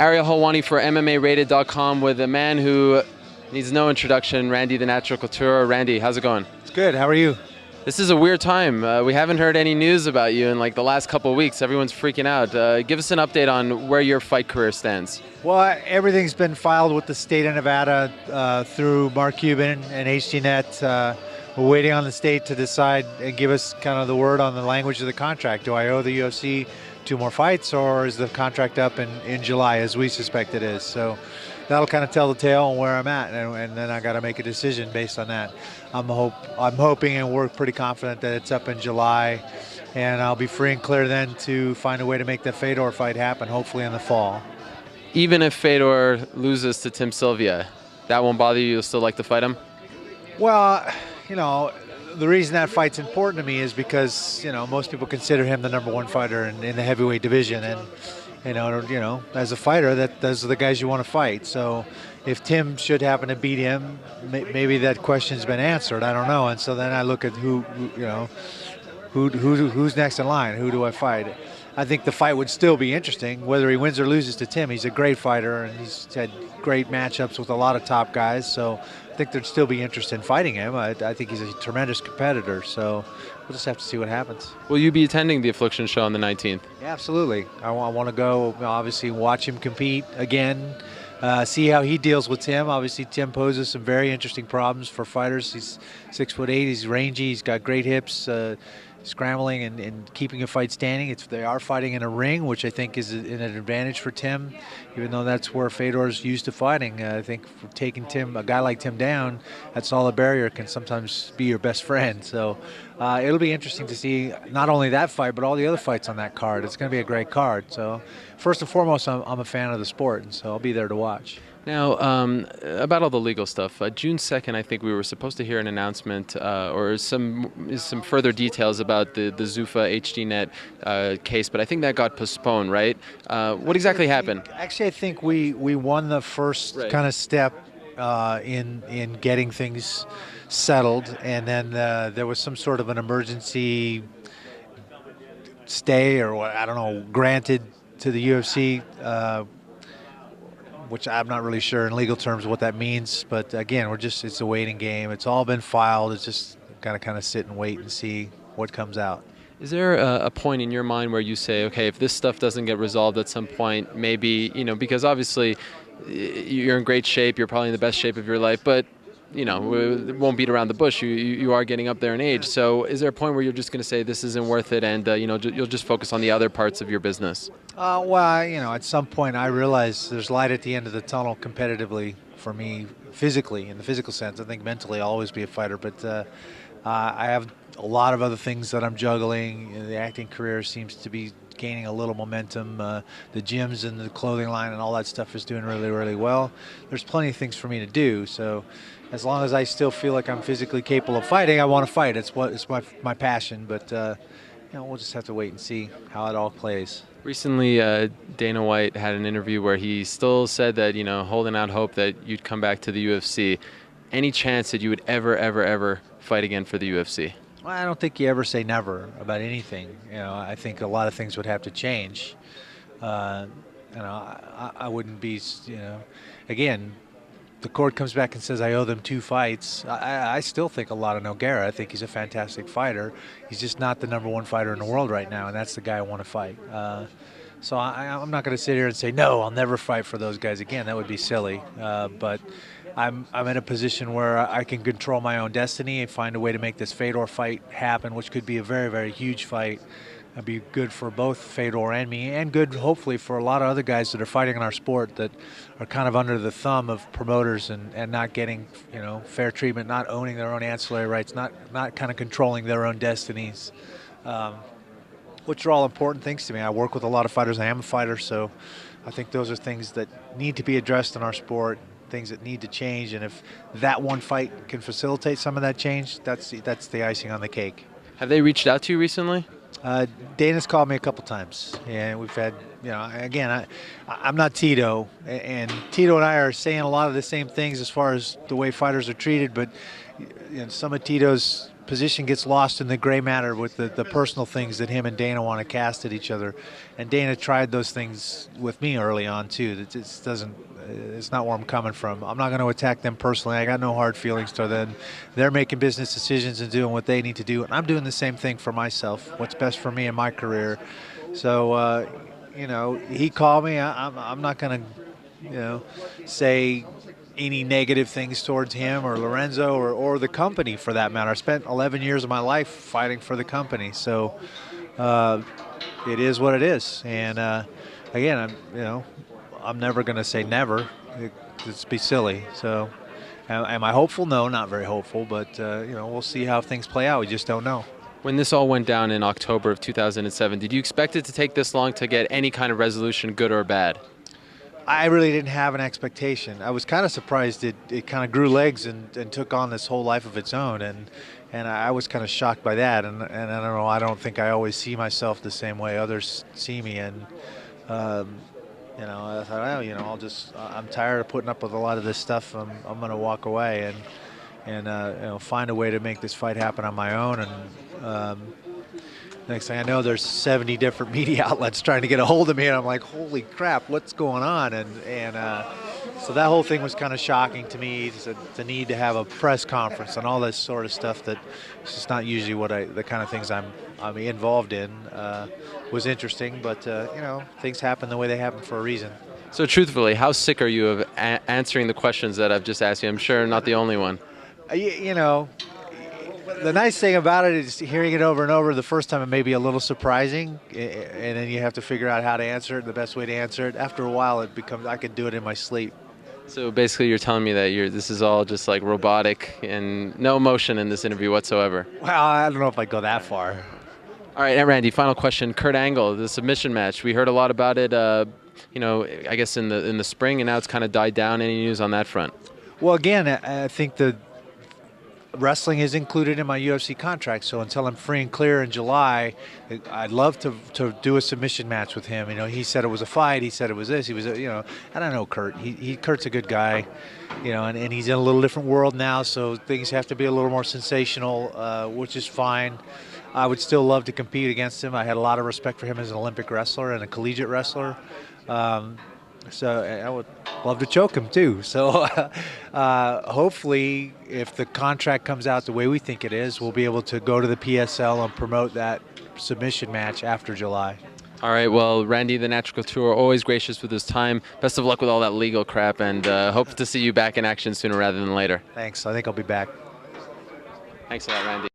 Ariel Helwani for mmarated.com with a man who needs no introduction, Randy the Natural Couture. Randy, how's it going? It's good. How are you? This is a weird time. We haven't heard any news about you in like the last couple of weeks. Everyone's freaking out. Give us an update on where your fight career stands. Well, everything's been filed with the state of Nevada through Mark Cuban and HDNet. We're waiting on the state to decide and give us kind of the word on the language of the contract. Do I owe the UFC 2 more fights, or is the contract up in July, as we suspect it is? So that'll kind of tell the tale on where I'm at, and then I got to make a decision based on that. I'm hoping, and we're pretty confident that it's up in July, and I'll be free and clear then to find a way to make the Fedor fight happen, hopefully in the fall. Even if Fedor loses to Tim Sylvia, that won't bother you? You'll still like to fight him? Well, you know, the reason that fight's important to me is because, you know, most people consider him the #1 fighter in the heavyweight division, and you know, as a fighter, those are the guys you want to fight. So if Tim should happen to beat him, maybe that question's been answered. I don't know. And so then I look at who's next in line. Who do I fight? I think the fight would still be interesting, whether he wins or loses to Tim. He's a great fighter, and he's had great matchups with a lot of top guys. So I think there'd still be interest in fighting him. I think he's a tremendous competitor. So we'll just have to see what happens. Will you be attending the Affliction show on the 19th? Yeah, absolutely. I want to go, obviously, watch him compete again, see how he deals with Tim. Obviously, Tim poses some very interesting problems for fighters. He's 6'8", he's rangy, he's got great hips, scrambling and keeping a fight standing. If they are fighting in a ring, which I think is an advantage for Tim, even though that's where Fedor's used to fighting. I think for taking a guy like Tim down, that solid barrier can sometimes be your best friend. So it'll be interesting to see not only that fight, but all the other fights on that card. It's going to be a great card. So first and foremost, I'm a fan of the sport, and so I'll be there to watch. Now, about all the legal stuff, June 2nd, I think we were supposed to hear an announcement or some further details about the Zuffa HDNet case, but I think that got postponed, right? What exactly happened? Actually, I think we won the first kind of step in getting things settled, and then there was some sort of an emergency stay or what, I don't know, granted to the UFC, which I'm not really sure in legal terms what that means. But again, it's a waiting game. It's all been filed. It's just got to kind of sit and wait and see what comes out. Is there a point in your mind where you say, okay, if this stuff doesn't get resolved at some point, maybe, you know, because obviously you're in great shape, you're probably in the best shape of your life, but you know, it won't beat around the bush. You are getting up there in age. So is there a point where you're just going to say this isn't worth it, and you know, you'll just focus on the other parts of your business? Well, you know, at some point I realize there's light at the end of the tunnel competitively for me, physically, in the physical sense. I think mentally I'll always be a fighter, but I have a lot of other things that I'm juggling. The acting career seems to be gaining a little momentum. The gyms and the clothing line and all that stuff is doing really, really well. There's plenty of things for me to do. So as long as I still feel like I'm physically capable of fighting, I want to fight. It's my passion. But you know, we'll just have to wait and see how it all plays. Recently, Dana White had an interview where he still said that, you know, holding out hope that you'd come back to the UFC. Any chance that you would ever fight again for the UFC? Well, I don't think you ever say never about anything. You know, I think a lot of things would have to change. You know, I wouldn't be, you know, again, the court comes back and says I owe them 2 fights. I still think a lot of Nogueira. I think he's a fantastic fighter. He's just not the #1 fighter in the world right now, and that's the guy I want to fight. So I'm not going to sit here and say, no, I'll never fight for those guys again. That would be silly. But I'm in a position where I can control my own destiny and find a way to make this Fedor fight happen, which could be a very, very huge fight. It'd be good for both Fedor and me, and good, hopefully, for a lot of other guys that are fighting in our sport that are kind of under the thumb of promoters and not getting, you know, fair treatment, not owning their own ancillary rights, not kind of controlling their own destinies, which are all important things to me. I work with a lot of fighters. I am a fighter, so I think those are things that need to be addressed in our sport, things that need to change, and if that one fight can facilitate some of that change, that's the icing on the cake. Have they reached out to you recently? Dana's called me a couple times, and we've had, you know, again, I'm not Tito, and Tito and I are saying a lot of the same things as far as the way fighters are treated, but you know, some of Tito's position gets lost in the gray matter with the personal things that him and Dana want to cast at each other. And Dana tried those things with me early on too. That just doesn't. It's not where I'm coming from. I'm not going to attack them personally. I got no hard feelings toward them. They're making business decisions and doing what they need to do, and I'm doing the same thing for myself. What's best for me in my career. So, you know, he called me. I'm not going to, you know, say any negative things towards him or Lorenzo or the company for that matter. I spent 11 years of my life fighting for the company, so it is what it is. And again, I'm never going to say never. It'd be silly. So, am I hopeful? No, not very hopeful. But you know, we'll see how things play out. We just don't know. When this all went down in October of 2007, did you expect it to take this long to get any kind of resolution, good or bad? I really didn't have an expectation. I was kind of surprised it kind of grew legs and took on this whole life of its own, and I was kind of shocked by that. And I don't know. I don't think I always see myself the same way others see me. And you know, I thought, well, you know, I'm tired of putting up with a lot of this stuff. I'm going to walk away and you know, find a way to make this fight happen on my own. And next thing I know, there's 70 different media outlets trying to get a hold of me, and I'm like, holy crap, what's going on? And so that whole thing was kind of shocking to me. The need to have a press conference and all this sort of stuff that it's just not usually the kind of things I'm involved in. Was interesting, but you know, things happen the way they happen for a reason. So truthfully, how sick are you of answering the questions that I've just asked you? I'm sure not the only one. You know, the nice thing about it is hearing it over and over. The first time it may be a little surprising, and then you have to figure out how to answer it, the best way to answer it. After a while, it becomes, I could do it in my sleep. So basically you're telling me that this is all just like robotic and no emotion in this interview whatsoever. Well, I don't know if I go that far. All right, and Randy, final question. Kurt Angle, the submission match. We heard a lot about it, you know, I guess in the spring, and now it's kind of died down. Any news on that front? Well, again, I think the wrestling is included in my UFC contract, so until I'm free and clear in July, I'd love to do a submission match with him. You know, he said it was a fight. He said it was this. He was, you know, I don't know Kurt. Kurt's a good guy, you know, and he's in a little different world now, so things have to be a little more sensational, which is fine. I would still love to compete against him. I had a lot of respect for him as an Olympic wrestler and a collegiate wrestler. So I would love to choke him too. So hopefully, if the contract comes out the way we think it is, we'll be able to go to the PSL and promote that submission match after July. All right, well, Randy, the Natural Couture, always gracious with his time. Best of luck with all that legal crap, and hope to see you back in action sooner rather than later. Thanks. I think I'll be back. Thanks a lot, Randy.